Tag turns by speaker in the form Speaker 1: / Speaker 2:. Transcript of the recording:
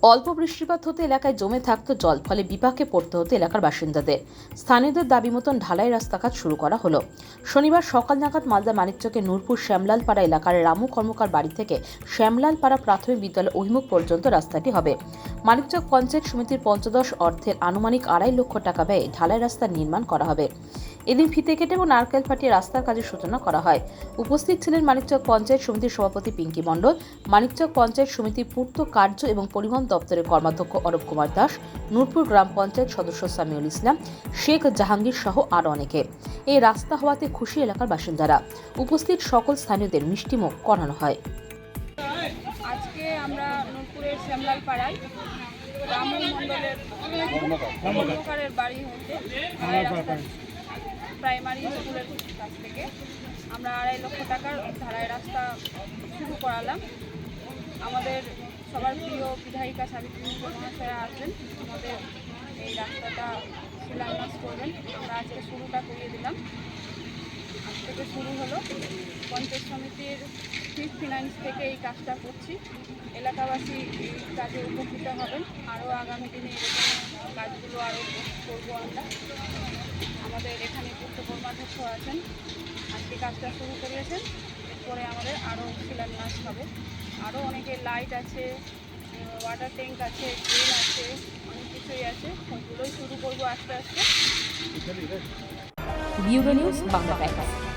Speaker 1: অল্প বৃষ্টিপাত হতে এলাকায় জমে থাকতো জল, ফলে বিপাকে পড়তে হতো এলাকার বাসিন্দাদের। স্থানীয়দের দাবি মতন ঢালাই রাস্তা কাজ শুরু করা হলো। শনিবার সকাল নাগাদ মালদা মানিকচকের নূরপুর শ্যামলালপাড়া এলাকার রামু কর্মকার বাড়ি থেকে শ্যামলালপাড়া প্রাথমিক বিদ্যালয় অভিমুখ পর্যন্ত রাস্তাটি হবে। মানিকচক পঞ্চায়েত সমিতির পঞ্চদশ অর্থের আনুমানিক 2.5 লক্ষ টাকা ব্যয়ে ঢালাই রাস্তা নির্মাণ করা হবে। এদিন ফিতে কেটে এবং নারকেল ফাটিয়ে রাস্তার কাজের সূচনা করা হয়। উপস্থিত ছিলেন মানিকচক পঞ্চায়েত সমিতির সভাপতি পিঙ্কি মণ্ডল, মানিকচক পঞ্চায়েত সমিতির পূর্ত কার্য এবং পরিবহন দপ্তরের কর্মাধ্যক্ষ অরূপ কুমার দাস, নূরপুর গ্রাম পঞ্চায়েত সদস্য সামিউল ইসলাম, শেখ জাহাঙ্গীর সহ আরও অনেকে। এই রাস্তা হওয়াতে খুশি এলাকার বাসিন্দারা। উপস্থিত সকল স্থানীয়দের মিষ্টিমুখ করানো হয়।
Speaker 2: আজকে আমরা নূরপুরের শ্যামলালপাড়ায় রামু মণ্ডলের কর্মকারের বাড়ি হতে প্রাইমারি স্কুলের কাছ থেকে আমরা 2.5 লক্ষ টাকার ঢালাই রাস্তা শুরু করালাম। আমাদের সবার প্রিয় বিধায়িকা সাবিত্রী মহাশয়া আসবেন, আমাদের এই রাস্তাটা শিলান্যাস করবেন। আমরা আজকে শুরুটা করিয়ে দিলাম। আজ থেকে শুরু হলো। পঞ্চায়েত সমিতির ফিফ ফিনান্স থেকে এই কাজটা করছি। এলাকাবাসী এই কাজে উপকৃত হবেন। আরও আগামী দিনে এরকম কাজগুলো আরও করবো আমরা। আমাদের এখানে পূর্ত কর্মাধ্যক্ষ আছেন, আজকে কাজটা শুরু করিয়েছেন। এরপরে আমাদের আরও শিলান্যাস হবে। আরও অনেকে লাইট আছে, ওয়াটার ট্যাঙ্ক আছে, ড্রেন আছে, অনেক কিছুই আছে। ওগুলোই শুরু করবো আস্তে আস্তে।
Speaker 1: Bureau news Bangla Times.